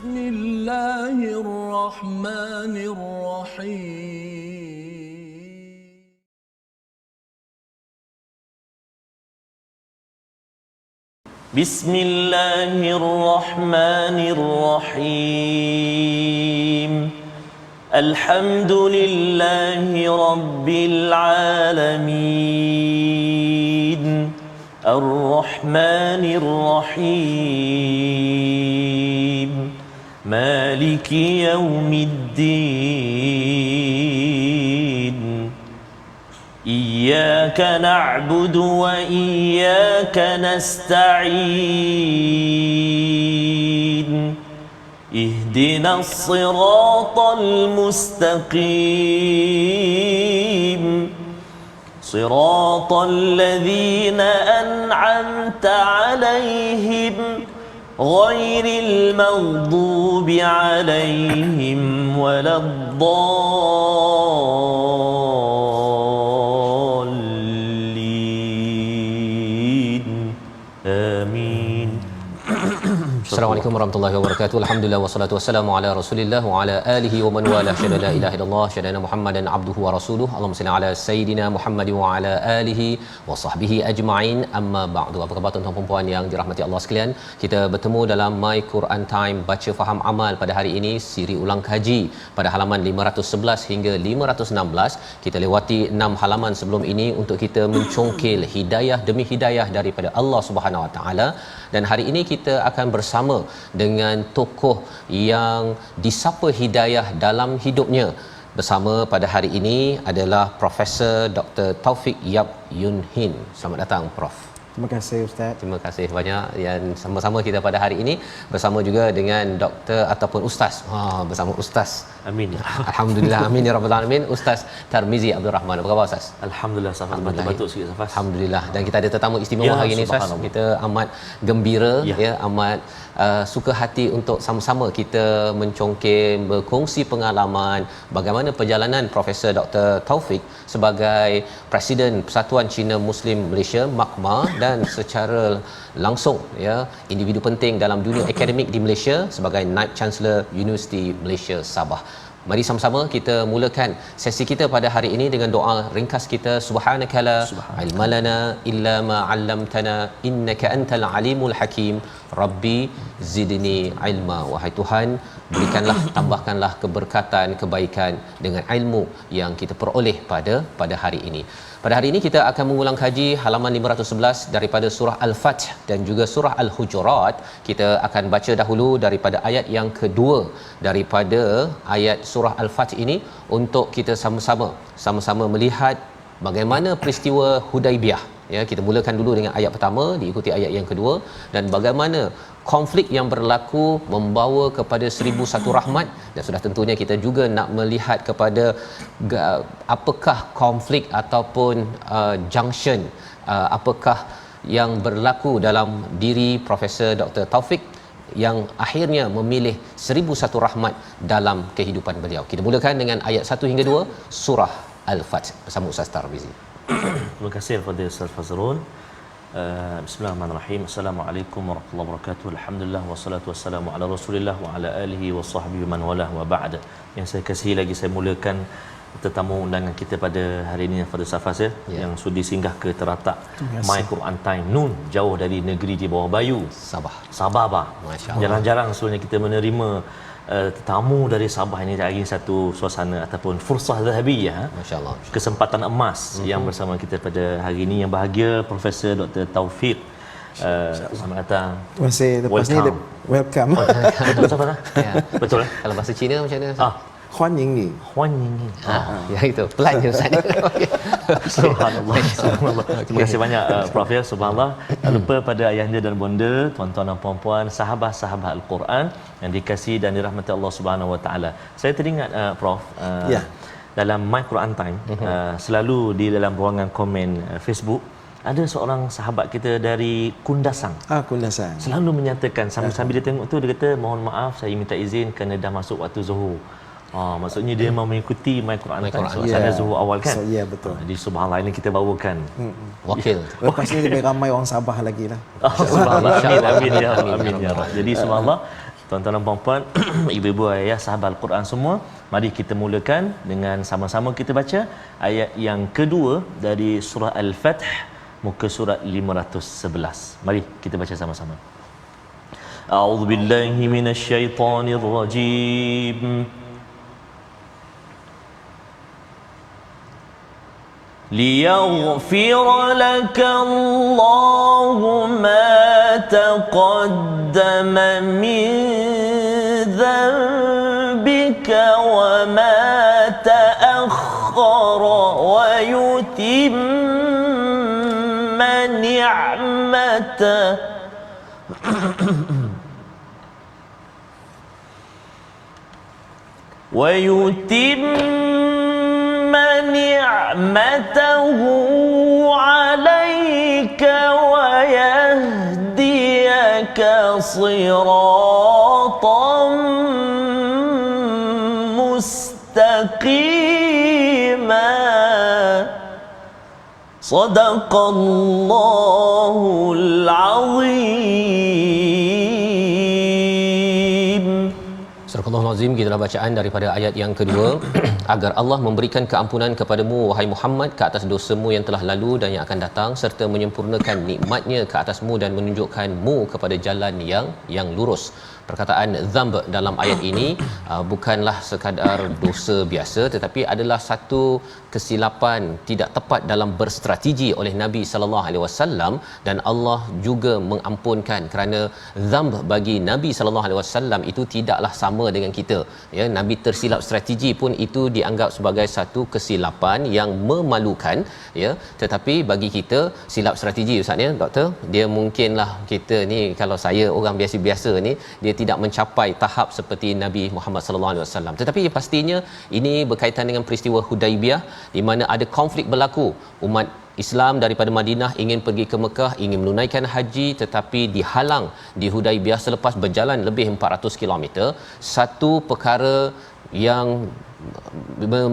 بسم الله الرحمن الرحيم بسم الله الرحمن الرحيم الحمد لله رب العالمين الرحمن الرحيم مالك يوم الدين إياك نعبد وإياك نستعين اهدنا الصراط المستقيم صراط الذين أنعمت عليهم غير المغضوب عليهم ولا الضالين آمين. Assalamualaikum warahmatullahi wabarakatuh. Alhamdulillah wassalatu wassalamu ala Rasulillah wa ala alihi wa man wala. Syada la ilaha illallah, syada Muhammadan abduhu wa rasuluh. Allahumma salli ala sayidina Muhammad wa ala alihi wa sahbihi ajma'in. Amma ba'du. Apa khabar tuan-tuan dan puan yang dirahmati Allah sekalian? Kita bertemu dalam My Quran Time baca faham amal pada hari ini, siri ulang kaji pada halaman 511 hingga 516. Kita lewati 6 halaman sebelum ini untuk kita mencongkil hidayah demi hidayah daripada Allah Subhanahu Wa Taala. Dan hari ini kita akan bersama dengan tokoh yang disapa hidayah dalam hidupnya. Bersama pada hari ini adalah Profesor Dr. Taufik Yap Yun Hin. Selamat datang Prof. Terima kasih Ustaz. Terima kasih banyak yang sama-sama kita pada hari ini bersama juga dengan doktor ataupun ustaz. Bersama ustaz. Amin. Alhamdulillah, amin ya rabbal alamin. Ustaz Tarmizi Abdul Rahman. Apa khabar ustaz? Alhamdulillah, Safas batuk sikit Safas. Alhamdulillah. Dan kita ada tetamu istimewa hari ini ustaz. Kita amat gembira ya amat suka hati untuk sama-sama kita mencongkil, berkongsi pengalaman bagaimana perjalanan Profesor Dr. Taufik sebagai Presiden Persatuan Cina Muslim Malaysia MAKMA dan secara langsung ya individu penting dalam dunia akademik di Malaysia sebagai Naib Chancellor Universiti Malaysia Sabah. Mari sama-sama kita mulakan sesi kita pada hari ini dengan doa ringkas kita. Subhanakala ilmalana illa ma 'allamtana innaka antal alimul hakim. Rabbi zidni ilma. Wahai Tuhan, berikanlah, tambahkanlah keberkatan, kebaikan dengan ilmu yang kita peroleh pada hari ini. Pada hari ini kita akan mengulang kaji halaman 511 daripada surah Al-Fath dan juga surah Al-Hujurat. Kita akan baca dahulu daripada ayat yang kedua daripada ayat surah Al-Fath ini untuk kita sama-sama melihat bagaimana peristiwa Hudaibiyah. Ya, kita mulakan dulu dengan ayat pertama diikuti ayat yang kedua dan bagaimana konflik yang berlaku membawa kepada 1001 rahmat, dan sudah tentunya kita juga nak melihat kepada apakah konflik ataupun junction apakah yang berlaku dalam diri Profesor Dr. Taufik yang akhirnya memilih 1001 rahmat dalam kehidupan beliau. Kita mulakan dengan ayat 1 hingga 2 surah Al-Fath bersama Ustaz Tarmizi. Terima kasih kepada Ustaz Fazrul. Bismillahirrahmanirrahim. Assalamualaikum warahmatullahi wabarakatuh. Alhamdulillah wassalatu wassalamu ala Rasulillah wa ala alihi wa sahbihi man walah wa ba'd. Yang saya kasihi lagi, saya mulakan tetamu undangan kita pada hari ini pada Safas yang sudi singgah ke teratak My Quran Time Nun, jauh dari negeri di bawah bayu Sabah bah. Masya-Allah. Jarang-jarang sebenarnya kita menerima tetamu dari Sabah ini. Hari satu suasana ataupun fursah zahabiyah, masya-Allah, kesempatan emas yang bersama kita pada hari ini. Yang bahagia Profesor Dr. Taufik, selamat datang. Terima kasih. Lepas ni welcome. Betul Safas? Ya. Betul Kalau bahasa Cina macam mana? Huan Ying Ni. Ya itu pelan je Ustaz. Subhanallah. Terima kasih banyak Prof ya. Subhanallah. Tak lupa pada ayahanda dan bonda, tuan-tuan dan puan-puan, sahabat-sahabat Al-Quran yang dikasihi dan dirahmati Allah Subhanahu Wa Taala. Saya teringat Prof, dalam My Quran Time, selalu di dalam ruangan komen Facebook ada seorang sahabat kita dari Kundasang. Kundasang. Selalu menyatakan sambil dia tengok tu, dia kata mohon maaf saya minta izin kerana dah masuk waktu Zuhur. Maksudnya dia mau mengikuti My Quran Time suasana Zuhur awal kan. Ya betul. Jadi subhanallah, ini kita bawakan wakil. Lepas ni lebih ramai orang Sabah lagi lah. Subhanallah. Amin ya. Amin ya. Jadi subhanallah, Tuan-tuan dan puan-puan, ibu-ibu ayah sahabat Al-Quran semua, mari kita mulakan dengan sama-sama kita baca ayat yang kedua dari surah Al-Fath, muka surat 511. Mari kita baca sama-sama. A'udzu billahi minasyaitonir rajim. ليغفر لك الله ما تقدم من ذنبك وما تأخر ويتم نعمته عليك ويهديك صراطا مستقيما صدق الله العظيم. Surah Al-Azim, kita bacaan daripada ayat yang kedua. Agar Allah memberikan keampunan kepadamu wahai Muhammad ke atas dosamu yang telah lalu dan yang akan datang, serta menyempurnakan nikmatnya ke atasmu dan menunjukkanmu kepada jalan yang lurus. Perkataan dzamb dalam ayat ini bukanlah sekadar dosa biasa, tetapi adalah satu kesilapan tidak tepat dalam berstrategi oleh Nabi sallallahu alaihi wasallam, dan Allah juga mengampunkan kerana dzamb bagi Nabi sallallahu alaihi wasallam itu tidaklah sama dengan kita, ya. Nabi tersilap strategi pun itu dianggap sebagai satu kesilapan yang memalukan, ya. Tetapi bagi kita silap strategi, ustaz, ya doktor, dia mungkinlah kita ni, kalau saya orang biasa-biasa ni, dia tidak mencapai tahap seperti Nabi Muhammad sallallahu alaihi wasallam. Tetapi pastinya ini berkaitan dengan peristiwa Hudaibiyah di mana ada konflik berlaku. Umat Islam daripada Madinah ingin pergi ke Mekah, ingin menunaikan haji, tetapi dihalang di Hudaibiyah selepas berjalan lebih 400 km. Satu perkara yang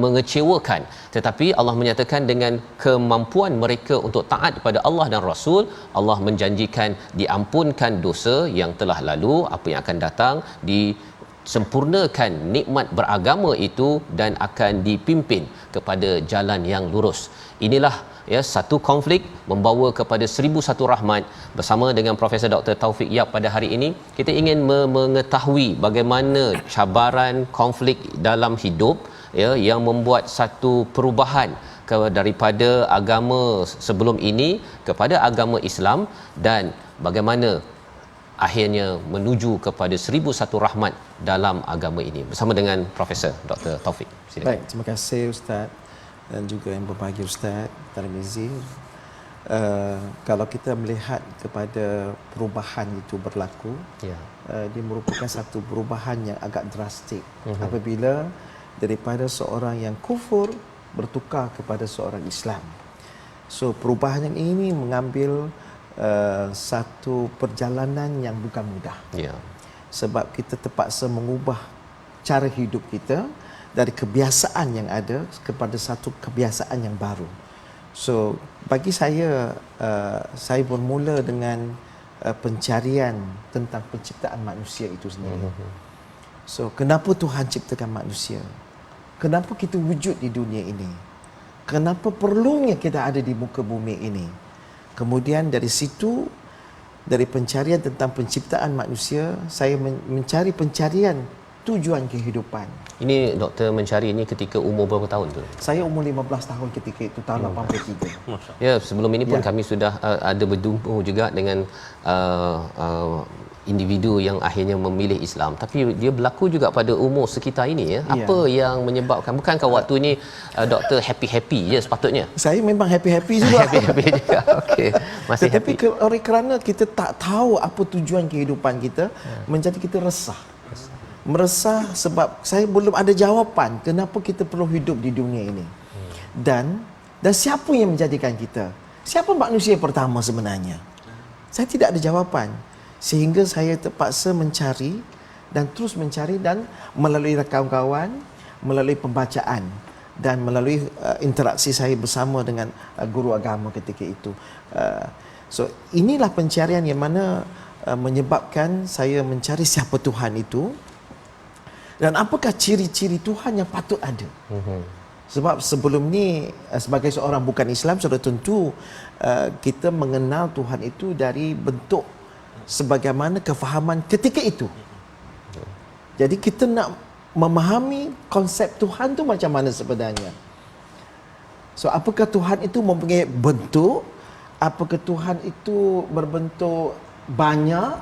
mengecewakan, tetapi Allah menyatakan dengan kemampuan mereka untuk taat kepada Allah dan Rasul, Allah menjanjikan diampunkan dosa yang telah lalu, apa yang akan datang, disempurnakan nikmat beragama itu dan akan dipimpin kepada jalan yang lurus. Inilah, ya, satu konflik membawa kepada 1001 rahmat. Bersama dengan Profesor Dr. Taufik Yap pada hari ini, kita ingin mengetahui bagaimana cabaran konflik dalam hidup, ya, yang membuat satu perubahan daripada agama sebelum ini kepada agama Islam, dan bagaimana akhirnya menuju kepada 1001 rahmat dalam agama ini. Bersama dengan Profesor Dr. Taufik. Silakan. Baik, terima kasih Ustaz dan juga yang berbahagia Ustaz Tarmizi. Kalau kita melihat kepada perubahan itu berlaku, ya, dia merupakan satu perubahan yang agak drastik apabila daripada seorang yang kufur bertukar kepada seorang Islam. So perubahan yang ini mengambil satu perjalanan yang bukan mudah, ya. Sebab kita terpaksa mengubah cara hidup kita dari kebiasaan yang ada kepada satu kebiasaan yang baru. So bagi saya bermula dengan pencarian tentang penciptaan manusia itu sendiri. So kenapa Tuhan ciptakan manusia? Kenapa kita wujud di dunia ini? Kenapa perlunya kita ada di muka bumi ini? Kemudian dari situ, dari pencarian tentang penciptaan manusia, saya mencari pencarian tujuan kehidupan. Ini doktor mencari ini ketika umur berapa tahun tu? Saya umur 15 tahun ketika itu, tahun 83. Ya, sebelum ini pun kami sudah ada berjumpa juga dengan individu yang akhirnya memilih Islam, tapi dia berlaku juga pada umur sekitar ini, ya. Apa yang menyebabkan? Bukankah waktu ini doktor happy-happy je sepatutnya? Saya memang happy-happy juga. Happy-happy juga. Okey. Masih tetapi happy. Oleh kerana kita tak tahu apa tujuan kehidupan kita, menjadi kita resah. Meresah sebab saya belum ada jawapan kenapa kita perlu hidup di dunia ini. Dan siapa yang menjadikan kita? Siapa manusia pertama sebenarnya? Saya tidak ada jawapan. Sehingga saya terpaksa mencari dan terus mencari, dan melalui kawan-kawan, melalui pembacaan dan melalui interaksi saya bersama dengan guru agama ketika itu. So inilah pencarian yang mana menyebabkan saya mencari siapa Tuhan itu dan apakah ciri-ciri Tuhan yang patut ada. Sebab sebelum ni sebagai seorang bukan Islam sudah tentu kita mengenal Tuhan itu dari bentuk sebagaimana kefahaman ketika itu. Jadi kita nak memahami konsep Tuhan tu macam mana sebenarnya. So apakah Tuhan itu mempunyai bentuk, apakah Tuhan itu berbentuk banyak,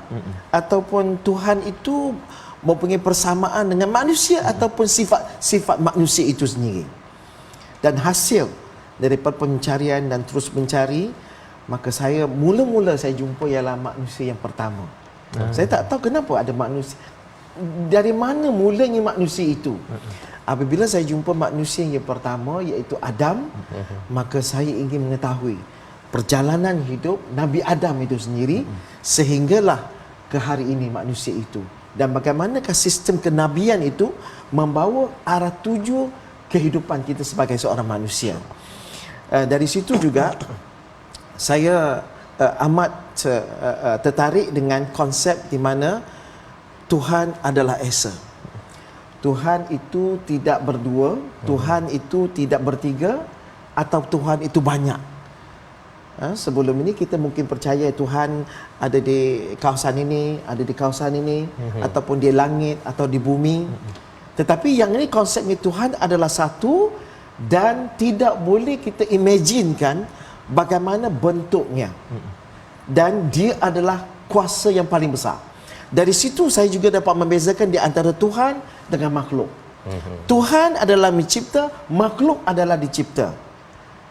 ataupun Tuhan itu mempunyai persamaan dengan manusia ataupun sifat manusia itu sendiri. Dan hasil daripada pencarian dan terus mencari, maka saya mula-mula saya jumpa ialah manusia yang pertama. Saya tak tahu kenapa ada manusia, dari mana mulanya manusia itu. Apabila saya jumpa manusia yang pertama iaitu Adam, maka saya ingin mengetahui perjalanan hidup Nabi Adam itu sendiri sehinggalah ke hari ini manusia itu, dan bagaimanakah sistem kenabian itu membawa arah tuju kehidupan kita sebagai seorang manusia. Dari situ juga saya amat tertarik dengan konsep di mana Tuhan adalah Esa. Tuhan itu tidak berdua, Tuhan itu tidak bertiga, atau Tuhan itu banyak. Sebelum ini kita mungkin percaya Tuhan ada di kawasan ini, ada di kawasan ini, ataupun di langit atau di bumi. Tetapi yang ini konsepnya Tuhan adalah satu dan tidak boleh kita imaginekan bagaimana bentuknya. Dan dia adalah kuasa yang paling besar. Dari situ saya juga dapat membezakan di antara Tuhan dengan makhluk. Tuhan adalah mencipta, makhluk adalah dicipta.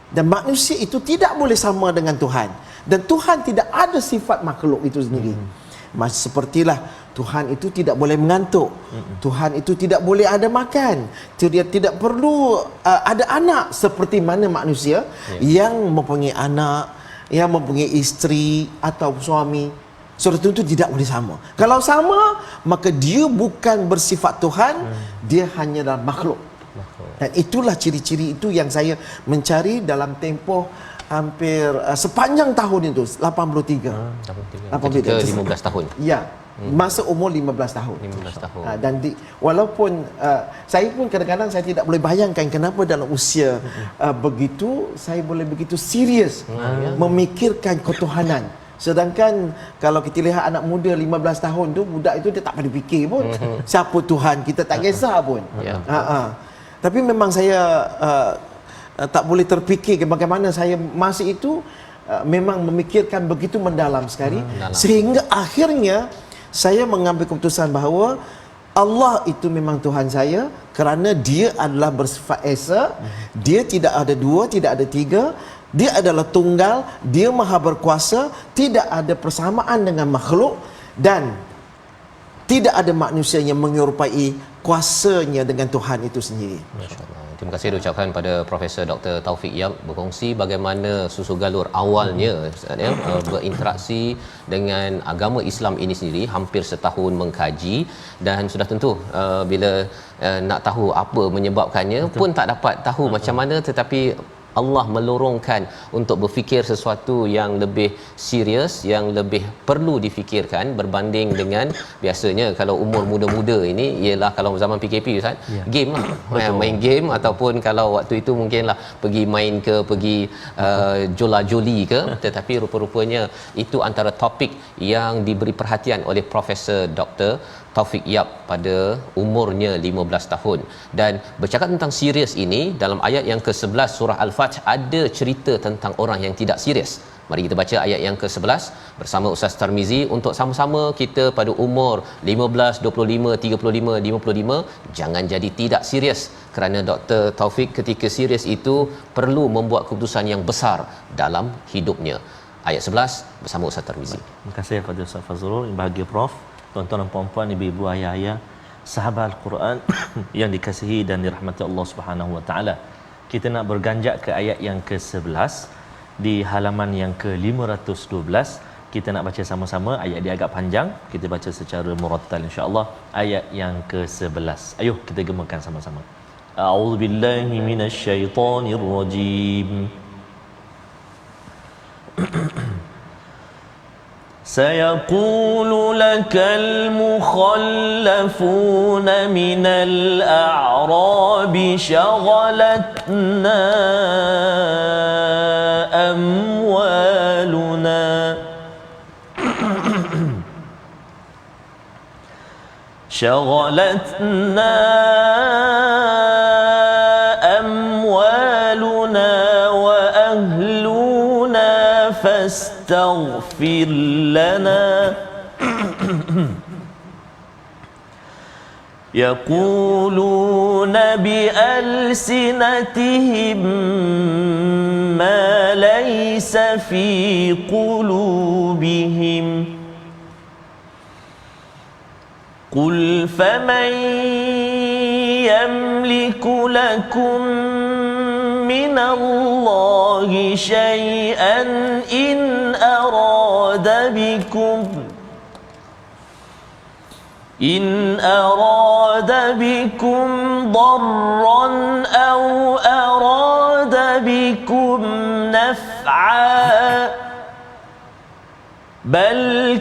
Dan manusia itu tidak boleh sama dengan Tuhan. Dan Tuhan tidak ada sifat makhluk itu sendiri. Sepertilah Tuhan itu tidak boleh mengantuk. Tuhan itu tidak boleh ada makan. Dia tidak perlu ada anak seperti mana manusia yang mempunyai anak, yang mempunyai isteri atau suami. Sudah tentu tidak boleh sama. Kalau sama, maka dia bukan bersifat Tuhan, dia hanyalah makhluk. Dan itulah ciri-ciri itu yang saya mencari dalam tempoh hampir sepanjang tahun itu, 83. 15 tahun. Ya, masa umur 15 tahun. 15 tahun. Dan walaupun saya pun kadang-kadang saya tidak boleh bayangkan kenapa dalam usia begitu saya boleh begitu serius memikirkan ketuhanan. Sedangkan kalau kita lihat anak muda 15 tahun tu, budak itu dia tak pada fikir pun siapa Tuhan, kita tak kisah pun. Tapi memang saya tak boleh terfikir bagaimana saya masa itu memang memikirkan begitu mendalam sekali, sehingga akhirnya saya mengambil keputusan bahawa Allah itu memang Tuhan saya kerana dia adalah bersifat Esa, dia tidak ada dua, tidak ada tiga, dia adalah tunggal, dia maha berkuasa, tidak ada persamaan dengan makhluk, dan tidak ada manusia yang menyerupai kuasanya dengan Tuhan itu sendiri. Terima kasih diucapkan pada Profesor Dr. Taufik Yap berkongsi bagaimana susu galur awalnya berinteraksi dengan agama Islam ini sendiri, hampir setahun mengkaji, dan sudah tentu bila nak tahu apa menyebabkannya pun tak dapat tahu macam mana, tetapi Allah melorongkan untuk berfikir sesuatu yang lebih serius, yang lebih perlu difikirkan berbanding dengan biasanya kalau umur muda-muda ini ialah kalau zaman PKP Ustaz, game lah. Main game, ataupun kalau waktu itu mungkinlah pergi main ke, pergi jola-joli ke, tetapi rupa-rupanya itu antara topik yang diberi perhatian oleh Profesor Dr. Taufik Yap pada umurnya 15 tahun. Dan bercakap tentang serius ini, dalam ayat yang ke-11 surah Al-Fatih ada cerita tentang orang yang tidak serius. Mari kita baca ayat yang ke-11 bersama Ustaz Tarmizi untuk sama-sama kita pada umur 15, 25, 35, 55 jangan jadi tidak serius, kerana Dr. Taufik ketika serius itu perlu membuat keputusan yang besar dalam hidupnya. Ayat 11 bersama Ustaz Tarmizi. Terima kasih kepada Ustaz Fazrul, yang bahagia Prof, tuan-tuan dan puan-puan, ibu-ibu, ayah-ayah, sahabat Al-Quran yang dikasihi dan dirahmati Allah Subhanahu wa taala. Kita nak berganjak ke ayat yang ke-11 di halaman yang ke-512. Kita nak baca sama-sama. Ayat dia agak panjang, kita baca secara murattal insya-Allah. Ayat yang ke-11. Ayuh kita gemakan sama-sama. A'udzubillahi minasyaitonirrajim. سيقول لك المخلفون من الأعراب شغلتنا أموالنا شغلتنا أموالنا وأهلنا فاستغفر لنا يقولون بألسنتهم ما ليس في قلوبهم قل فمن يملك لكم من الله شيئا إن أراد بكم ضرا أو أراد بكم نفعا بل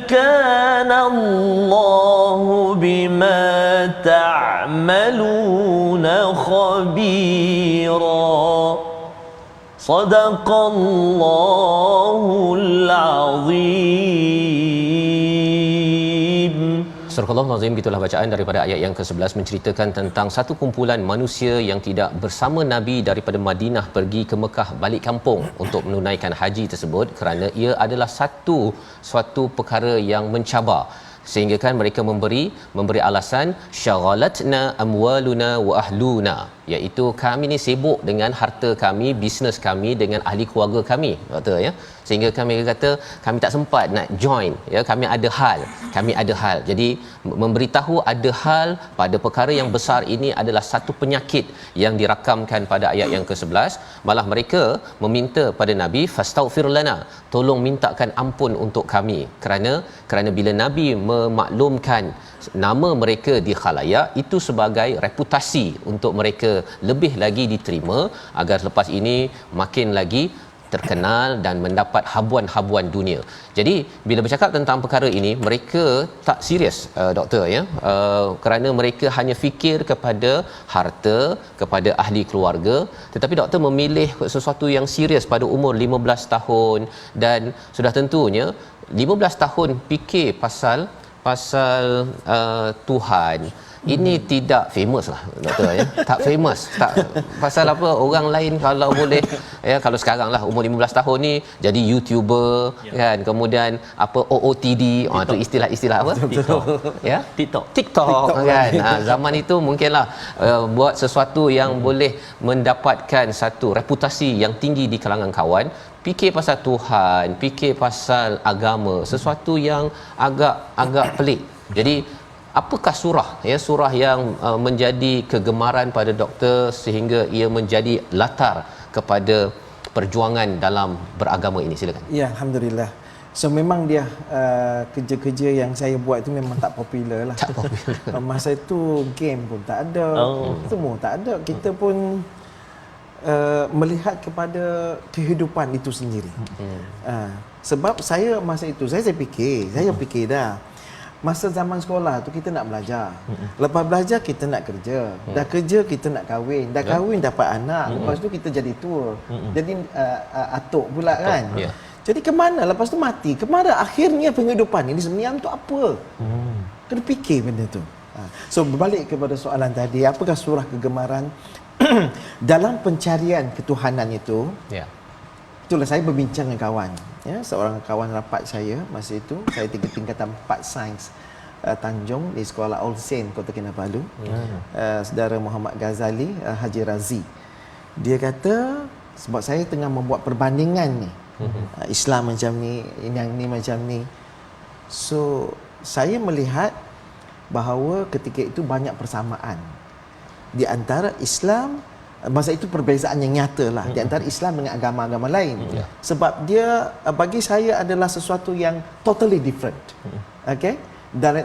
كان الله بما تعملون خبيرا صدق الله العظيم. Surah Al-Azim, gitulah bacaan daripada ayat yang ke-11 menceritakan tentang satu kumpulan manusia yang tidak bersama Nabi daripada Madinah pergi ke Mekah balik kampung untuk menunaikan haji tersebut kerana ia adalah suatu perkara yang mencabar, sehingga kan mereka memberi alasan syaghalatna amwaluna wa ahluna, iaitu kami ni sibuk dengan harta kami, bisnes kami, dengan ahli keluarga kami, betul ya, sehingga kami kata kami tak sempat nak join ya, kami ada hal. Jadi memberitahu ada hal pada perkara yang besar ini adalah satu penyakit yang dirakamkan pada ayat yang ke-11. Malah mereka meminta pada Nabi fastaghfir lana, tolong mintakan ampun untuk kami, kerana bila Nabi memaklumkan nama mereka di khalayak, itu sebagai reputasi untuk mereka lebih lagi diterima agar selepas ini makin lagi terkenal dan mendapat habuan-habuan dunia. Jadi bila bercakap tentang perkara ini, mereka tak serius doktor ya, kerana mereka hanya fikir kepada harta, kepada ahli keluarga. Tetapi doktor memilih sesuatu yang serius pada umur 15 tahun, dan sudah tentunya 15 tahun fikir pasal Tuhan. Ini tidak famous lah doktor ya. Tak famous. Tak pasal apa, orang lain kalau boleh ya, kalau sekarang lah umur 15 tahun ni jadi YouTuber kan, kemudian apa OOTD, tu istilah apa? TikTok. Ya? TikTok kan. Zaman itu mungkinlah buat sesuatu yang boleh mendapatkan satu reputasi yang tinggi di kalangan kawan. Fikir pasal Tuhan, fikir pasal agama, sesuatu yang agak pelik. Jadi apakah surah yang menjadi kegemaran pada doktor sehingga ia menjadi latar kepada perjuangan dalam beragama ini? Silakan. Ya, alhamdulillah. So memang dia kerja-kerja yang saya buat itu memang tak popular lah. Tak popular. Masa itu game pun tak ada, semua tak ada. Kita pun melihat kepada kehidupan itu sendiri. Sebab saya masa itu saya fikir dah. Masa zaman sekolah tu kita nak belajar. Lepas belajar kita nak kerja. Dah kerja kita nak kahwin. Dah kahwin dapat anak. Lepas tu kita jadi tua. Jadi atuk pula kan. Jadi ke mana? Lepas tu mati. Ke mana akhirnya penghidupan ini sebenarnya untuk apa? Kena fikir benda tu. So berbalik kepada soalan tadi, apakah surah kegemaran? Dalam pencarian ketuhanan itu, itulah saya berbincang dengan kawan. Ya, seorang kawan rapat saya masa itu, saya tingkatan 4 sains Tanjung di sekolah All Saint Kota Kinabalu. Saudara Muhammad Ghazali, Haji Razi. Dia kata sebab saya tengah membuat perbandingan ni. Islam macam ni, yang ni macam ni. So saya melihat bahawa ketika itu banyak persamaan di antara Islam. Masa itu perbezaan yang nyata lah di antara Islam dengan agama-agama lain. Sebab dia bagi saya adalah sesuatu yang totally different. Okay?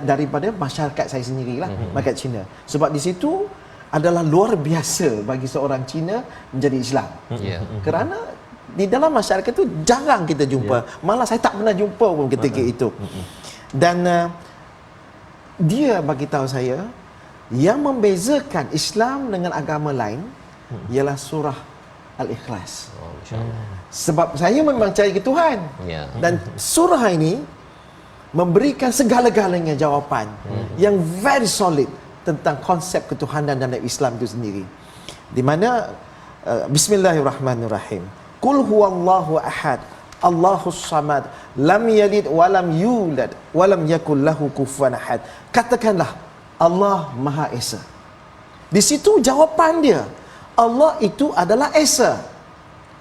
Daripada masyarakat saya sendirilah, masyarakat Cina. Sebab di situ adalah luar biasa bagi seorang Cina menjadi Islam. Kerana di dalam masyarakat itu jarang kita jumpa. Malah saya tak pernah jumpa pun ketika itu. Dan dia bagi tahu saya yang membezakan Islam dengan agama lain ialah surah Al-Ikhlas. Sebab saya memang cari ke Tuhan. Dan surah ini memberikan segala-galanya jawapan yang very solid tentang konsep ketuhanan dalam Islam itu sendiri. Di mana Bismillahirrahmanirrahim. Qul huwallahu ahad, Allahus samad, lam yalid walam yulad walam yakul lahu kufuwan ahad. Katakanlah Allah Maha Esa. Di situ jawapan dia. Allah itu adalah Esa.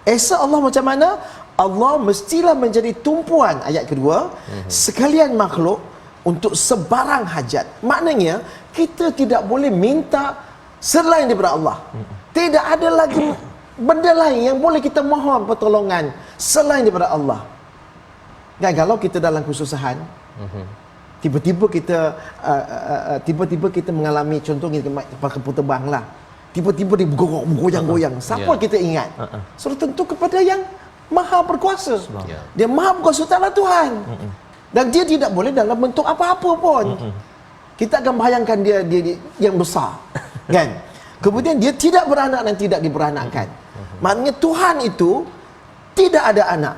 Esa Allah macam mana? Allah mestilah menjadi tumpuan, ayat kedua, sekalian makhluk untuk sebarang hajat. Maknanya kita tidak boleh minta selain daripada Allah. Tidak ada lagi benda lain yang boleh kita mohon pertolongan selain daripada Allah. Dan kalau kita dalam kesusahan, tiba-tiba kita mengalami, contohnya pakai kapal terbang lah, tiba-tiba dia bergoyang-goyang, siapa kita ingat? So tentu kepada yang Maha berkuasa. Dia Maha berkuasa, taklah Tuhan. Dan dia tidak boleh dalam bentuk apa-apa pun. Kita akan bayangkan dia yang besar, kan? Kemudian dia tidak beranak dan tidak diberanakkan. Maknanya Tuhan itu tidak ada anak.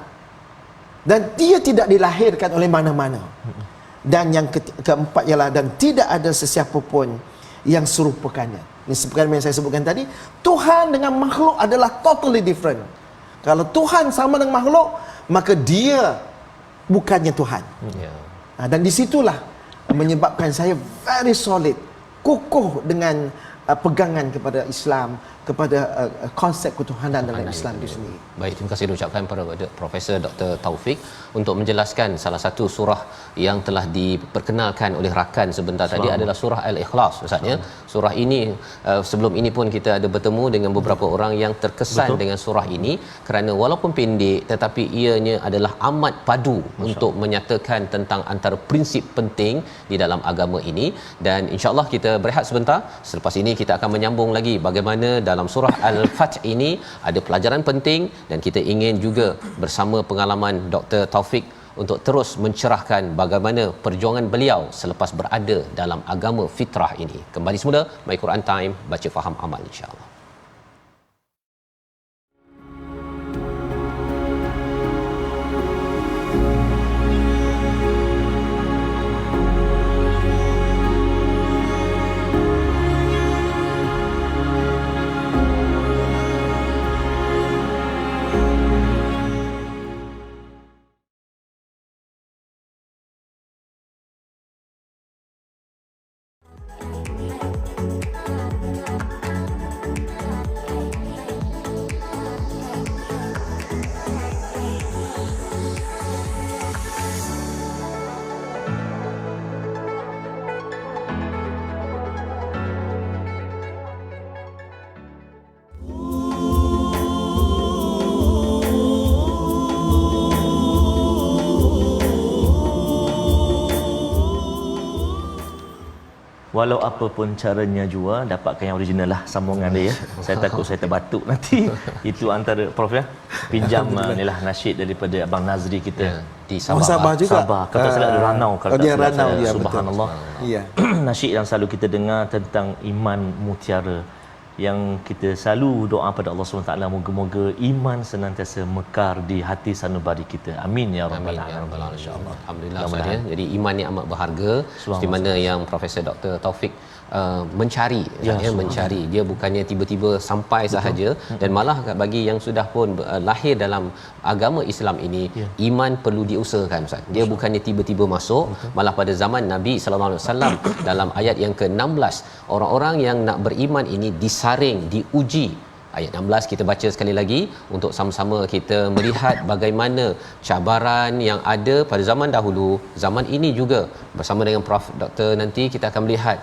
Dan dia tidak dilahirkan oleh mana-mana. Dan yang keempat ialah, dan tidak ada sesiapa pun yang serupakannya. Ini seperti yang saya sebutkan tadi, Tuhan dengan makhluk adalah totally different. Kalau Tuhan sama dengan makhluk, maka dia bukannya Tuhan. Dan disitulah menyebabkan saya very solid, kukuh dengan pegangan kepada Islam, kepada konsep ketuhanan dalam Islam itu sendiri. Baik, terima kasih diucapkan kepada Profesor Dr. Taufik untuk menjelaskan salah satu surah yang telah diperkenalkan oleh rakan sebentar tadi adalah surah Al-Ikhlas, Ustaz ya. Surah ini sebelum ini pun kita ada bertemu dengan beberapa orang yang terkesan dengan surah ini kerana walaupun pendek tetapi ianya adalah amat padu untuk menyatakan tentang antara prinsip penting di dalam agama ini. Dan insya-Allah kita berehat sebentar. Selepas ini kita akan menyambung lagi bagaimana dalam surah Al-Fath ini ada pelajaran penting, dan kita ingin juga bersama pengalaman Dr. Taufik untuk terus mencerahkan bagaimana perjuangan beliau selepas berada dalam agama fitrah ini. Kembali semula My Quran Time, baca faham amal insya-Allah. Walau apa pun caranya jua, dapatkan yang original lah sambungan dia ya. Saya takut saya terbatuk nanti. Itu antara Prof ya. Pinjam inilah nasyid daripada Abang Nazri kita di Sabah. Sabah juga. Sabah. Kata salah ada Ranau. Kalau dia Ranau dia, subhanallah. Iya. Nasyid yang selalu kita dengar tentang iman mutiara, yang kita selalu doa pada Allah SWT, moga-moga iman senantiasa mekar di hati sanubari kita. Amin ya rabbal alamin, insyaallah. Alhamdulillah sahaja. Jadi iman ni amat berharga, seperti mana yang Profesor Dr. Taufik mencari mencari, dia bukannya tiba-tiba sampai sahaja. Dan malah bagi yang sudah pun lahir dalam agama Islam ini, iman perlu diusahakan Ustaz. Dia bukannya tiba-tiba masuk. Malah pada zaman Nabi sallallahu alaihi wasallam dalam ayat yang ke-16, orang-orang yang nak beriman ini disaring, diuji. Ayat 16 kita baca sekali lagi untuk sama-sama kita melihat bagaimana cabaran yang ada pada zaman dahulu, zaman ini juga. Bersama dengan Prof Dr. nanti kita akan melihat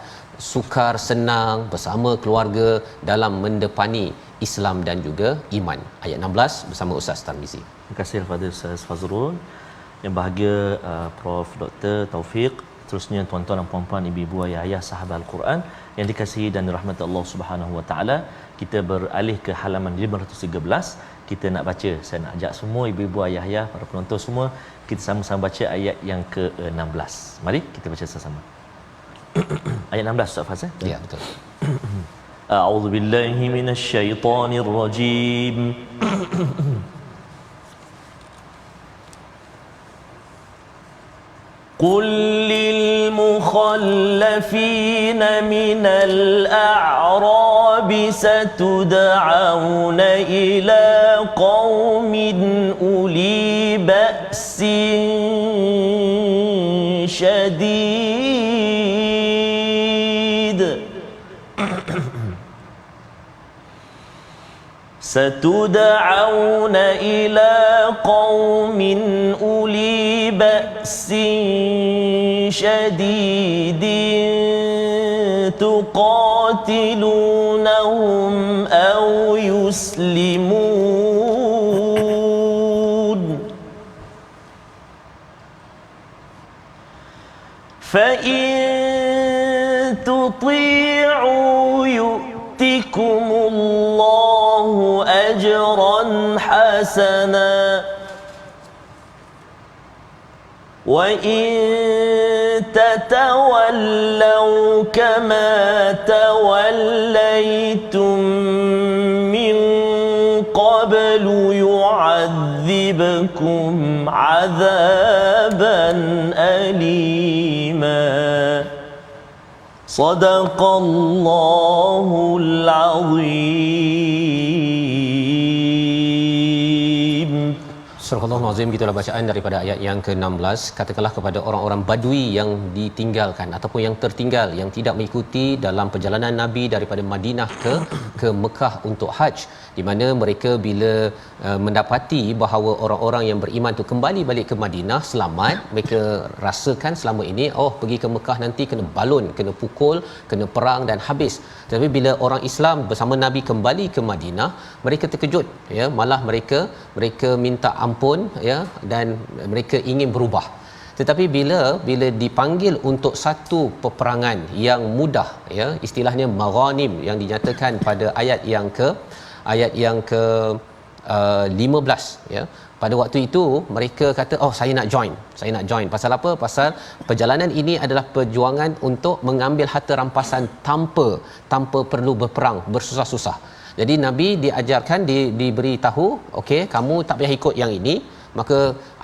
sukar senang bersama keluarga dalam mendepani Islam dan juga iman. Ayat 16 bersama Ustaz Tarmizi. Terima kasih kepada Ustaz Fazrul. Yang bahagia Prof Dr. Taufik, terusnya tuan-tuan dan puan-puan, ibu-ibu, ayah-ayah sahabat Al-Quran yang dikasihi dan dirahmati Allah Subhanahu Wa Taala. Kita beralih ke halaman 513. kita nak baca. Saya nak ajak semua ibu-ibu, ayah-ayah, para penonton semua, kita sama-sama baca ayat yang ke-16. Mari kita baca sama-sama. Ayat 16 Ustaz Faz. Ya, betul. A'udzu billahi minasyaitonir rajim. قل للمخلفين من الأعراب ستدعون إلى قوم أولي بأس شديد ستدعون إلى قوم أولي بأس شديد تقاتلونهم أو يسلمون فإن تطيعوا يؤتكم الله أجرا حسنا وإن تتولوا كما توليتم من قبل يعذبكم عذابا أليما صدق الله العظيم. Surah Al-Azim, gitulah bacaan daripada ayat yang ke-16. Katakanlah kepada orang-orang Badui yang ditinggalkan ataupun yang tertinggal, yang tidak mengikuti dalam perjalanan Nabi daripada Madinah ke Mekah untuk haji, di mana mereka bila mendapati bahawa orang-orang yang beriman tu kembali balik ke Madinah selamat, mereka rasakan selama ini pergi ke Mekah nanti kena balun, kena pukul, kena perang dan habis. Tapi bila orang Islam bersama Nabi kembali ke Madinah, mereka terkejut, ya, malah mereka minta ampun, ya, dan mereka ingin berubah. Tetapi bila dipanggil untuk satu peperangan yang mudah, ya, istilahnya maghanim yang dinyatakan pada ayat yang ke 15, ya, pada waktu itu mereka kata saya nak join. Pasal apa? Pasal perjalanan ini adalah perjuangan untuk mengambil harta rampasan tanpa perlu berperang bersusah-susah. Jadi Nabi diajarkan, diberi tahu, okey, kamu tak payah ikut yang ini. Maka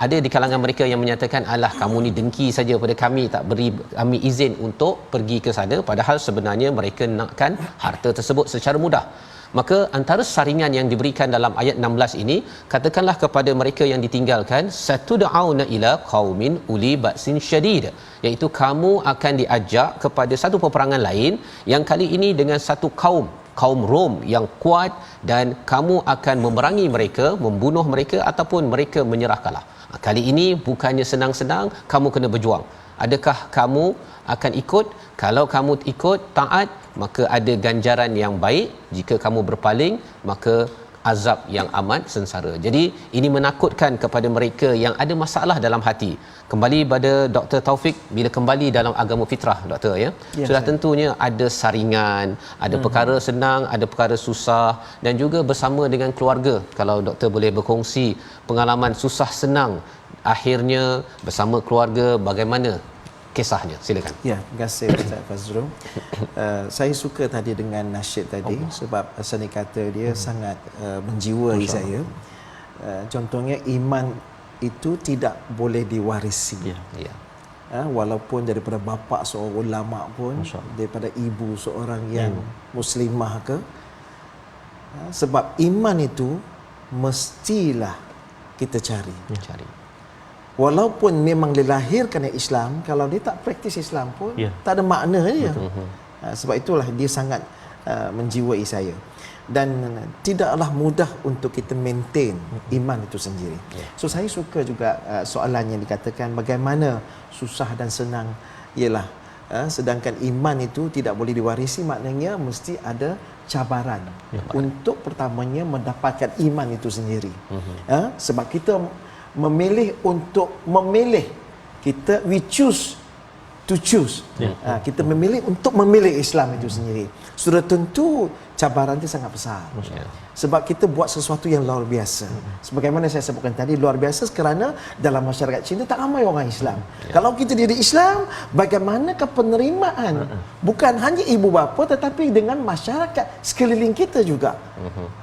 ada di kalangan mereka yang menyatakan, alah, kamu ni dengki saja pada kami, tak beri kami izin untuk pergi ke sana, padahal sebenarnya mereka nakkan harta tersebut secara mudah. Maka antara saringan yang diberikan dalam ayat 16 ini, katakanlah kepada mereka yang ditinggalkan, satud'auna ila qaumin uli ba'sin syadid, iaitu kamu akan diajak kepada satu peperangan lain yang kali ini dengan satu kaum Rom yang kuat, dan kamu akan memerangi mereka, membunuh mereka ataupun mereka menyerah kalah. Kali ini bukannya senang-senang, kamu kena berjuang. Adakah kamu akan ikut? Kalau kamu ikut taat, maka ada ganjaran yang baik. Jika kamu berpaling, maka azab yang amat sengsara. Jadi ini menakutkan kepada mereka yang ada masalah dalam hati. Kembali pada Dr. Taufik, bila kembali dalam agama fitrah, doktor, ya, sudah tentunya ada saringan, ada perkara senang, ada perkara susah, dan juga bersama dengan keluarga. Kalau doktor boleh berkongsi pengalaman susah senang akhirnya bersama keluarga, bagaimana kisahnya? Silakan. Ya, terima kasih Ustaz Fazrul. Saya suka tadi dengan nasyid tadi, sebab seni kata dia sangat menjiwai saya. Contohnya, iman itu tidak boleh diwarisi. Ya. Walaupun daripada bapa seorang ulama pun, daripada ibu seorang yang muslimah ke, sebab iman itu mestilah kita cari. Walaupun memang dilahirkan Islam, kalau dia tak praktis Islam pun tak ada makna dia. Sebab itulah dia sangat menjiwai saya. Dan tidaklah mudah untuk kita maintain iman itu sendiri. So saya suka juga soalan yang dikatakan bagaimana susah dan senang. Ialah sedangkan iman itu tidak boleh diwarisi, maknanya mesti ada cabaran untuk pertamanya mendapatkan iman itu sendiri. Sebab kita memilih, kita we choose to choose. Kita memilih untuk memilih Islam itu sendiri. Sudah tentu cabaran itu sangat besar. Sebab kita buat sesuatu yang luar biasa. Sebagaimana saya sebutkan tadi, luar biasa kerana dalam masyarakat Cina tak ramai orang Islam. Kalau kita diri Islam, bagaimanakah penerimaan bukan hanya ibu bapa tetapi dengan masyarakat sekeliling kita juga.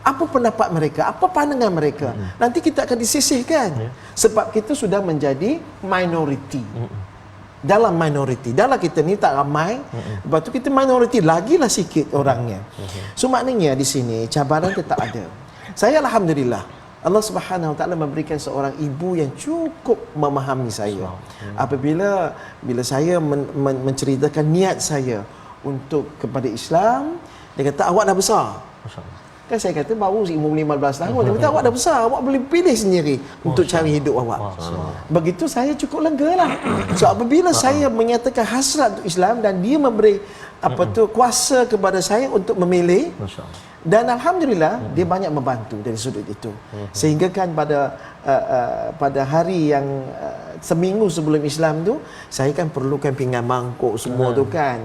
Apa pendapat mereka, apa pandangan mereka, nanti kita akan disisihkan. Sebab kita sudah menjadi minoriti. Dalam minoriti, dalam kita ni tak ramai, lepas tu kita minoriti lagilah sikit orangnya. So maknanya di sini cabaran tetap ada. Saya alhamdulillah Allah Subhanahu Wa Taala memberikan seorang ibu yang cukup memahami saya. Apabila saya menceritakan niat saya untuk kepada Islam, dia kata awak dah besar. Kan saya kata baru umur 15 tahun. Dia kata awak dah besar, awak boleh pilih sendiri untuk cari hidup awak. Begitu saya cukup lega lah. So apabila saya menyatakan hasrat untuk Islam dan dia memberi kuasa kepada saya untuk memilih, dan alhamdulillah dia banyak membantu dari sudut itu. Sehingga kan pada hari yang seminggu sebelum Islam tu, saya kan perlukan pinggan mangkuk semua tu kan.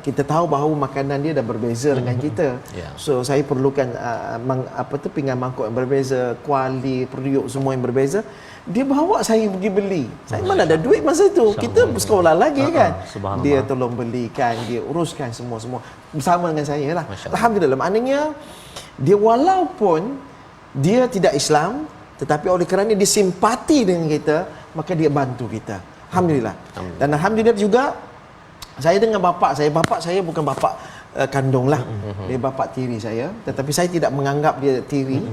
Kita tahu bahawa makanan dia dah berbeza dengan kita. So saya perlukan pinggan mangkuk yang berbeza, kuali, periuk semua yang berbeza. Dia bawa saya pergi beli. Saya mana ada duit masa tu. Kita bersekolah lagi kan. Dia tolong belikan, dia uruskan semua bersama dengan saya lah. Alhamdulillah. Maknanya dia walaupun dia tidak Islam, tetapi oleh kerana dia simpati dengan kita, maka dia bantu kita. Alhamdulillah. Dan alhamdulillah juga saya dengan bapa saya bukan bapa kandung lah. Dia bapa tiri saya, tetapi saya tidak menganggap dia tiri.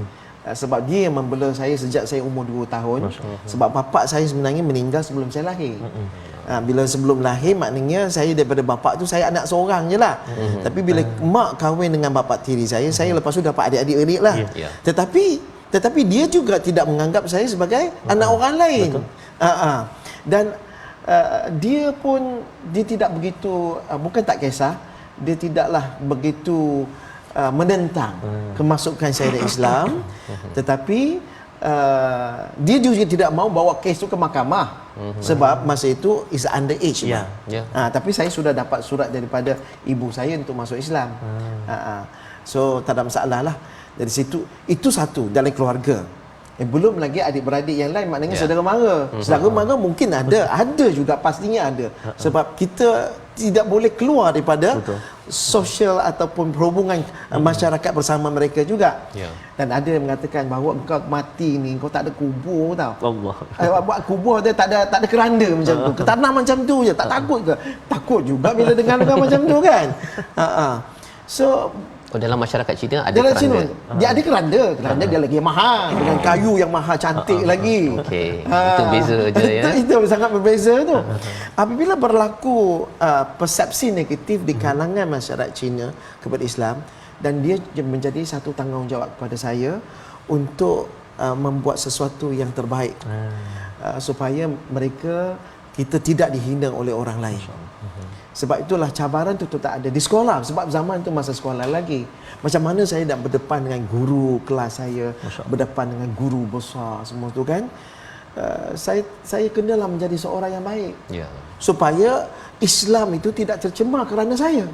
Sebab dia yang membela saya sejak saya umur 2 tahun. Sebab bapa saya sebenarnya meninggal sebelum saya lahir. Bila sebelum lahir, maknanya saya daripada bapa tu saya anak seorang je lah. Tapi bila mak kahwin dengan bapa tiri saya lepas tu dapat adik-adik lah. Tetapi dia juga tidak menganggap saya sebagai anak orang lain. Dan dia pun tidak begitu, bukan tak kisah, dia tidaklah begitu menentang kemasukan saya dari Islam, tetapi dia juga tidak mau bawa kes itu ke mahkamah. Sebab masa itu is underage. Tapi saya sudah dapat surat daripada ibu saya untuk masuk Islam. So tak ada masalah lah. Dari situ, itu satu dalam keluarga. Belum lagi adik-beradik yang lain, maknanya saudara mara. Saudara mara mungkin ada juga, pastinya ada. Sebab kita tidak boleh keluar daripada sosial ataupun perhubungan masyarakat bersama mereka juga. Dan ada yang mengatakan bahawa engkau mati ni, engkau tak ada kubur tau. Buat kubur dia tak ada keranda macam tu. Ketanam macam tu je, tak takut ke? Takut juga bila dengar macam tu kan. So dalam masyarakat Cina ada dalam keranda. Dia ada keranda dia lagi mahal, dengan kayu yang mahal cantik lagi. Itu beza je ya. Itu sangat berbeza tu. Apabila berlaku persepsi negatif di kalangan masyarakat Cina kepada Islam, dan dia menjadi satu tanggungjawab kepada saya untuk membuat sesuatu yang terbaik supaya kita tidak dihina oleh orang lain. Sebab itulah cabaran tu tak ada di sekolah. Sebab zaman tu masa sekolah lagi. Macam mana saya nak berdepan dengan guru kelas saya, berdepan dengan guru besar semua tu kan. Saya kenalah menjadi seorang yang baik. Supaya Islam itu tidak tercemar kerana saya.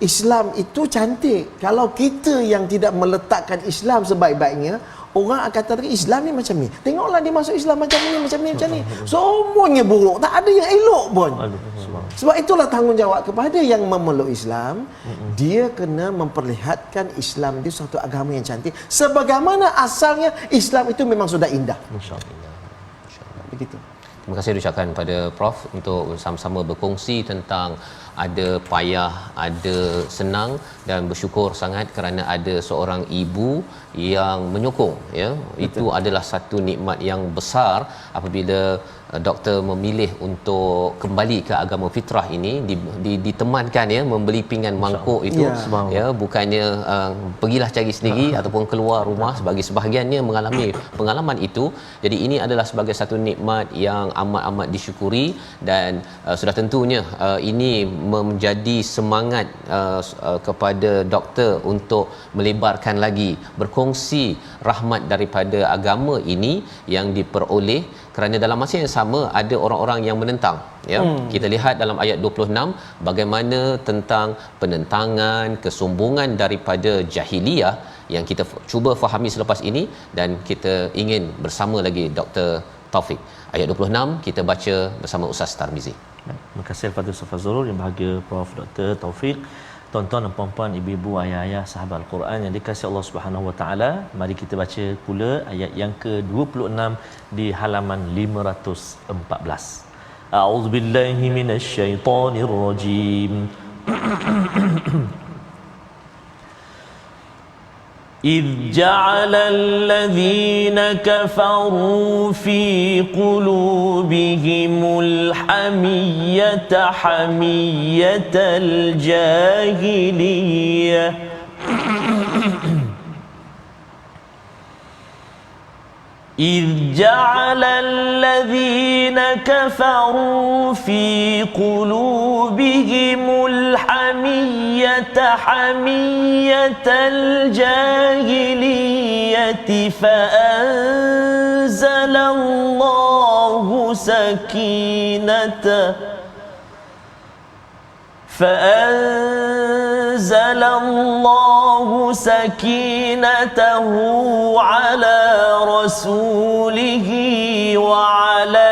Islam itu cantik. Kalau kita yang tidak meletakkan Islam sebaik-baiknya, orang akan kata Islam ni macam ni. Tengoklah dia masuk Islam macam ni. Semuanya buruk. Tak ada yang elok pun. Sebab itulah tanggungjawab kepada yang memeluk Islam. Dia kena memperlihatkan Islam itu satu agama yang cantik. Sebagaimana asalnya Islam itu memang sudah indah. Begitu. Terima kasih diucapkan pada Prof untuk sama-sama berkongsi tentang ada payah, ada senang, dan bersyukur sangat kerana ada seorang ibu yang menyokong ya. Itu adalah satu nikmat yang besar apabila doktor memilih untuk kembali ke agama fitrah ini, ditemankan ya, membeli pinggan mangkuk itu ya, bukannya pergilah cari sendiri ataupun keluar rumah, bagi sebahagiannya mengalami pengalaman itu. Jadi ini adalah sebagai satu nikmat yang amat-amat disyukuri, dan sudah tentunya ini menjadi semangat kepada doktor untuk melebarkan lagi, berkongsi rahmat daripada agama ini yang diperoleh kerana dalam masa yang sama ada orang-orang yang menentang, ya. Kita lihat dalam ayat 26 bagaimana tentang penentangan, kesombongan daripada jahiliyah yang kita cuba fahami selepas ini, dan kita ingin bersama lagi Dr. Taufik. Ayat 26 kita baca bersama Ustaz Tarmizi. Terima kasih kepada Ustaz Fazrul yang bahagia, Prof Dr. Taufik. Tuan-tuan dan puan-puan, ibu-ibu, ayah-ayah, sahabat Al-Quran yang dikasihi Allah Subhanahu Wa Taala, mari kita baca pula ayat yang ke-26 di halaman 514. A'udzubillahi minasyaitonirrajim. إذ جعل الذين كفروا في قلوبهم الحمية حمية الجاهلية إذ جعل الذين كفروا في قلوبهم الحمية حمية الجاهلية فأنزل الله سكينته على رسوله وعلى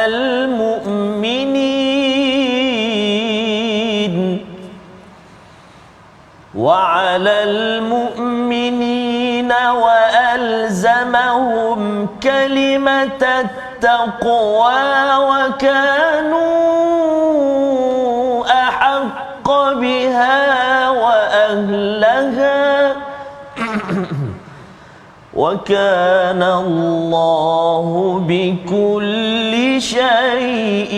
المؤمنين وألزمهم كلمة التقوى وكانوا أحق بها وأهلها وكان الله بكل شيء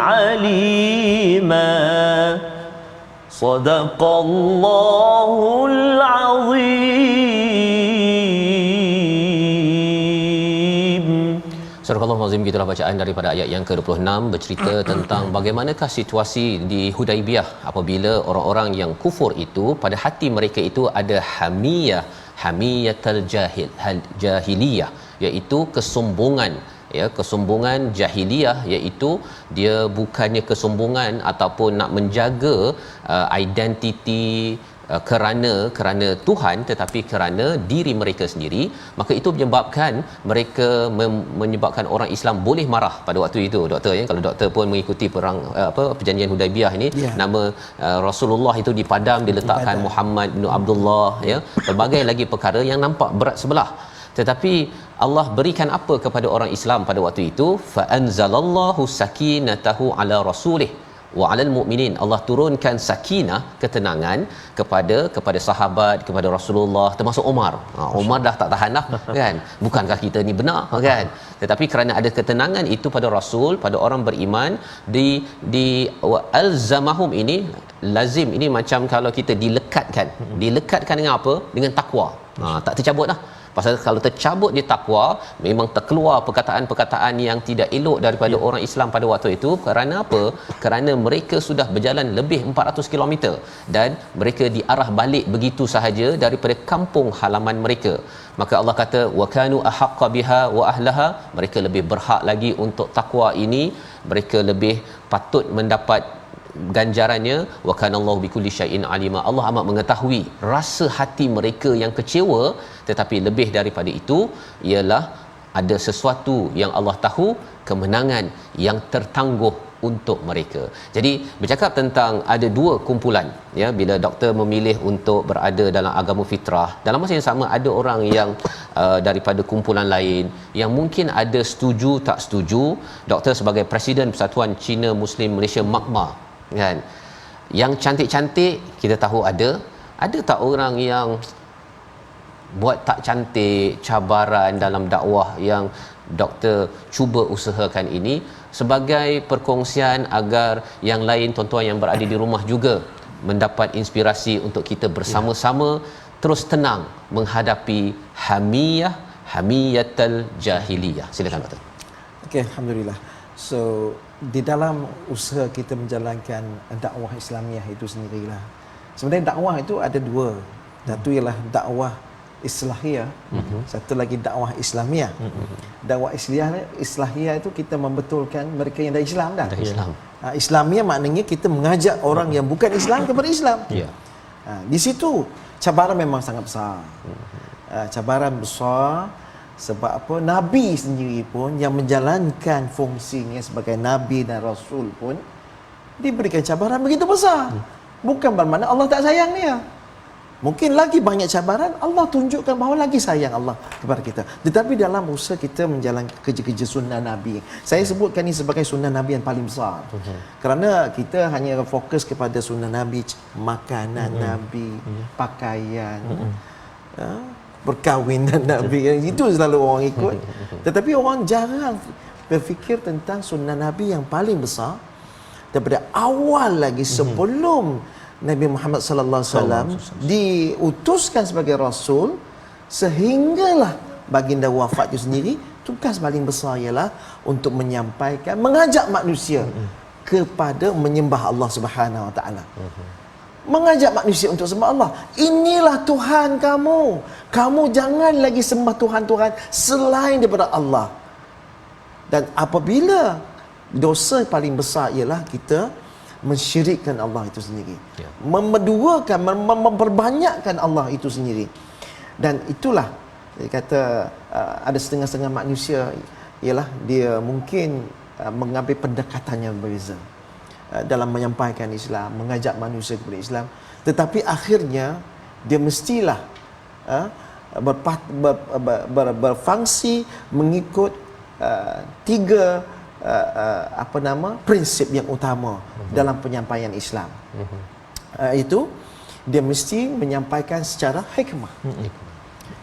عليما صدق الله العظيم. Surah Al-Azim, gitulah bacaan daripada ayat yang ke-26 bercerita tentang bagaimanakah situasi di Hudaibiyah apabila orang-orang yang kufur itu pada hati mereka itu ada hamiyatul jahiliyah, iaitu kesombongan, ya, kesombongan jahiliyah, iaitu dia bukannya kesombongan ataupun nak menjaga identiti kerana Tuhan, tetapi kerana diri mereka sendiri. Maka itu menyebabkan mereka menyebabkan orang Islam boleh marah pada waktu itu, doktor, ya. Kalau doktor pun mengikuti perang perjanjian Hudaibiyah ini, nama Rasulullah itu dipadam, diletakkan Muhammad bin Abdullah, ya, berbagai lagi perkara yang nampak berat sebelah. Tetapi Allah berikan apa kepada orang Islam pada waktu itu? Fa anzalallahu sakinatahu ala rasulih wa alal mu'minin. Allah turunkan sakinah, ketenangan kepada sahabat, kepada Rasulullah, termasuk Umar. Umar dah tak tahan dah, kan, bukankah kita ni benar, kan, tetapi kerana ada ketenangan itu pada Rasul, pada orang beriman, di alzamahum ini lazim, ini macam kalau kita dilekatkan dengan apa? Dengan takwa. Tak tercabut dah. Pasal kalau tercabut di takwa, memang terkeluar perkataan-perkataan yang tidak elok daripada orang Islam pada waktu itu. Kerana apa? Kerana mereka sudah berjalan lebih 400 km dan mereka diarah balik begitu sahaja daripada kampung halaman mereka. Maka Allah kata wa kanu ahaqqa biha wa ahlaha, mereka lebih berhak lagi untuk takwa ini, mereka lebih patut mendapat ganjarannya. Wa kanallahu bikulli syai'in alima, Allah amat mengetahui rasa hati mereka yang kecewa. Tetapi lebih daripada itu ialah ada sesuatu yang Allah tahu, kemenangan yang tertangguh untuk mereka. Jadi bercakap tentang ada dua kumpulan, ya, bila doktor memilih untuk berada dalam agama fitrah, dalam masa yang sama ada orang yang daripada kumpulan lain yang mungkin ada setuju tak setuju. Doktor sebagai Presiden Persatuan Cina Muslim Malaysia MAKMA, kan, yang cantik-cantik kita tahu ada tak orang yang buat tak cantik, cabaran dalam dakwah yang doktor cuba usahakan ini sebagai perkongsian agar yang lain, tuan-tuan yang berada di rumah juga mendapat inspirasi untuk kita bersama-sama terus tenang menghadapi hamiyatul jahiliyah. Silakan doktor. Okey, alhamdulillah. So di dalam usaha kita menjalankan dakwah Islamiah itu sendirilah, sebenarnya dakwah itu ada dua. Satu ialah dakwah islahiyah, satu lagi dakwah Islamiah. Dakwah Islahiyah itu kita membetulkan mereka yang dah Islam dah. Islam. Islamiah maknanya kita mengajak orang yang bukan Islam kepada Islam. Di situ cabaran memang sangat besar. Cabaran besar sebab apa? Nabi sendiri pun yang menjalankan fungsinya sebagai Nabi dan Rasul pun diberikan cabaran begitu besar. Bukan bermakna Allah tak sayang dia. Mungkin lagi banyak cabaran, Allah tunjukkan bahawa lagi sayang Allah kepada kita. Tetapi dalam usaha kita menjalankan kerja-kerja sunnah Nabi, saya sebutkan ini sebagai sunnah Nabi yang paling besar. Kerana kita hanya fokus kepada sunnah Nabi, makanan Nabi, pakaian, perkahwinan Nabi, itu selalu orang ikut. Tetapi orang jarang berfikir tentang sunnah Nabi yang paling besar daripada awal lagi sebelum Nabi Muhammad sallallahu alaihi wasallam diutuskan sebagai rasul sehinggalah baginda wafat itu sendiri, tugas paling besar ialah untuk menyampaikan, mengajak manusia kepada menyembah Allah Subhanahu wa taala. Mengajak manusia untuk sembah Allah. Inilah Tuhan kamu. Kamu jangan lagi sembah Tuhan-Tuhan selain daripada Allah. Dan apabila dosa paling besar ialah kita mensyirikkan Allah itu sendiri, memeduakan, memperbanyakkan Allah itu sendiri. Dan itulah dia kata ada setengah-setengah manusia ialah dia mungkin mengambil pendekatan yang berbeza dalam menyampaikan Islam, mengajak manusia kepada Islam, tetapi akhirnya dia mestilah berfungsi mengikut tiga prinsip yang utama dalam penyampaian Islam. Itu dia mesti menyampaikan secara hikmah.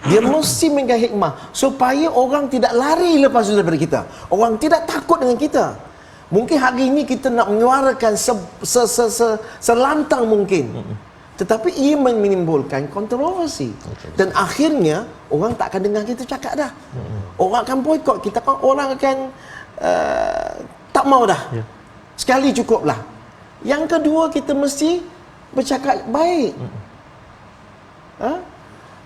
Dia mesti mengenai hikmah supaya orang tidak lari lepas daripada kita, orang tidak takut dengan kita. Mungkin hari ini kita nak menyuarakan selantang mungkin, tetapi ia menimbulkan kontroversi dan akhirnya orang tak akan dengar kita cakap dah. Orang akan boikot kita, orang akan tak mau dah. Sekali cukuplah. Yang kedua, kita mesti bercakap baik.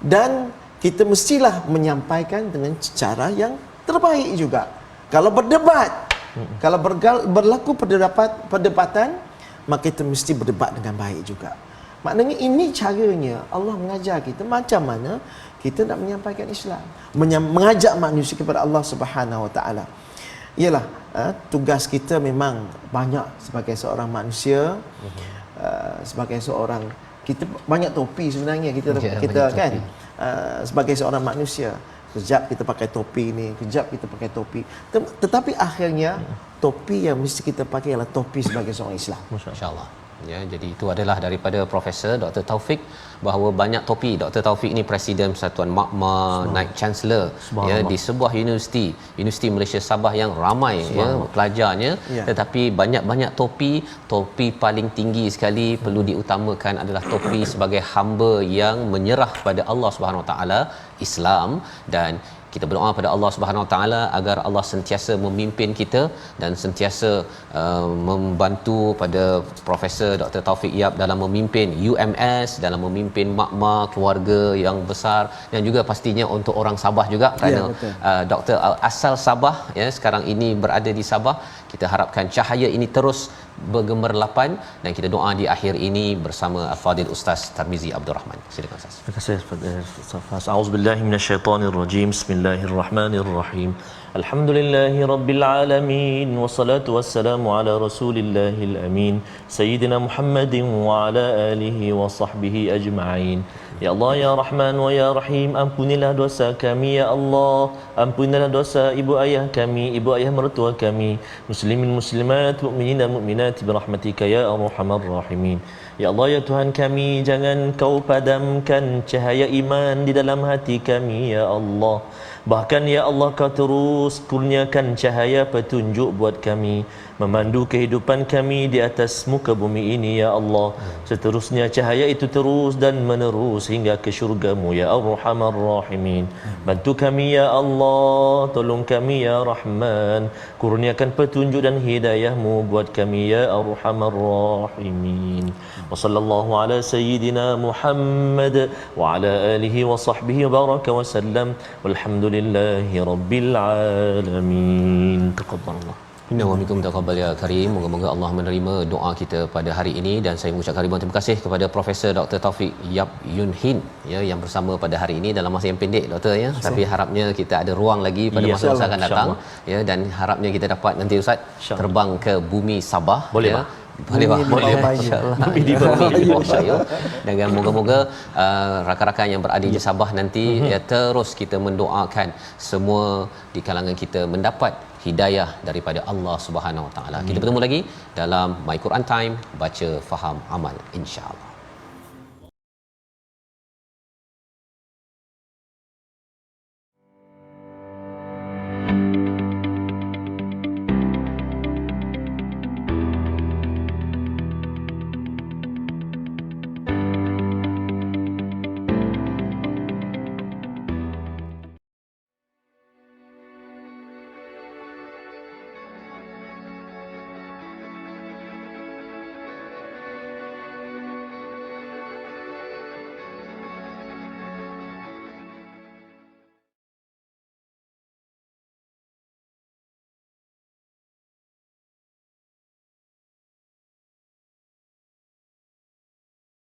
Dan kita mestilah menyampaikan dengan cara yang terbaik juga. Kalau berdebat, kalau berlaku perdebatan, maka kita mesti berdebat dengan baik juga. Maknanya ini caranya Allah mengajar kita macam mana kita nak menyampaikan Islam, mengajak manusia kepada Allah Subhanahu Wa Taala. Ialah tugas kita memang banyak sebagai seorang manusia, sebagai seorang, kita banyak topi sebenarnya kita kan, sebagai seorang manusia. Kejap kita pakai topi ni, kejap kita pakai topi, tetapi akhirnya topi yang mesti kita pakai ialah topi sebagai seorang Islam. Masya-Allah. Ya, jadi itu adalah daripada Profesor Dr. Taufik, bahawa banyak topi. Dr. Taufik ni Presiden Persatuan Makma, Naib Chancellor ya di sebuah Universiti Malaysia Sabah yang ramai ya pelajarnya, tetapi banyak topi paling tinggi sekali perlu diutamakan adalah topi sebagai hamba yang menyerah pada Allah Subhanahu Wa Taala, Islam. Dan kita berdoa pada Allah Subhanahu Wa Taala agar Allah sentiasa memimpin kita dan sentiasa membantu pada Profesor Dr. Taufik Yap dalam memimpin UMS, dalam memimpin makma keluarga yang besar, dan juga pastinya untuk orang Sabah juga kerana Dr. asal Sabah ya, sekarang ini berada di Sabah. Kita harapkan cahaya ini terus bergemerlapan dan kita doa di akhir ini bersama Al-Fadil Ustaz Tarmizi Abdul Rahman. Silakan Ustaz. Terima kasih Ustaz. A'udzubillahi minasyaitonirrajim. Bismillahirrahmanirrahim. Alhamdulillahi rabbil alamin wassalatu wassalamu ala rasulillahil amin sayyidina Muhammadin wa ala alihi wa sahbihi ajma'in. Ya Allah ya Rahman wa ya Rahim, ampunilah dosa kami ya Allah, ampunilah dosa ibu ayah kami, ibu ayah mertua kami, muslimin muslimat, mukminin dan mukminat birahmatika ya arhamar rahimin. Ya Allah ya Tuhan kami, jangan Kau padamkan cahaya iman di dalam hati kami ya Allah. Bahkan ya Allah kau terus kurniakan cahaya petunjuk buat kami, memandu kehidupan kami di atas muka bumi ini ya Allah. Seterusnya cahaya itu terus dan menerus hingga ke syurga-Mu ya Arhamar Rahimin. Bantu kami ya Allah, tolong kami ya Rahman, kurniakan petunjuk dan hidayah-Mu buat kami ya Arhamar Rahimin. Wa sallallahu ala sayyidina Muhammad wa ala alihi wa sahbihi wa baraka wa sallam. Walhamdulillahi rabbil alamin. Taqabbalallah. Inna wa minkum taqabbal ya karim. Moga-moga Allah menerima doa kita pada hari ini, dan saya mengucapkan ribuan terima kasih kepada Profesor Dr. Taufik Yap Yun Hin ya, yang bersama pada hari ini dalam masa yang pendek doktor ya. Tapi harapnya kita ada ruang lagi pada masa-masa akan datang ya, dan harapnya kita dapat nanti Ustaz terbang ke bumi Sabah. Boleh ya. Boleh insya-Allah. Dan moga-moga rakan-rakan yang berada di Sabah nanti ya, terus kita mendoakan semua di kalangan kita mendapat hidayah daripada Allah Subhanahu Wa Taala. Kita bertemu lagi dalam My Quran Time, baca faham amal insya-Allah.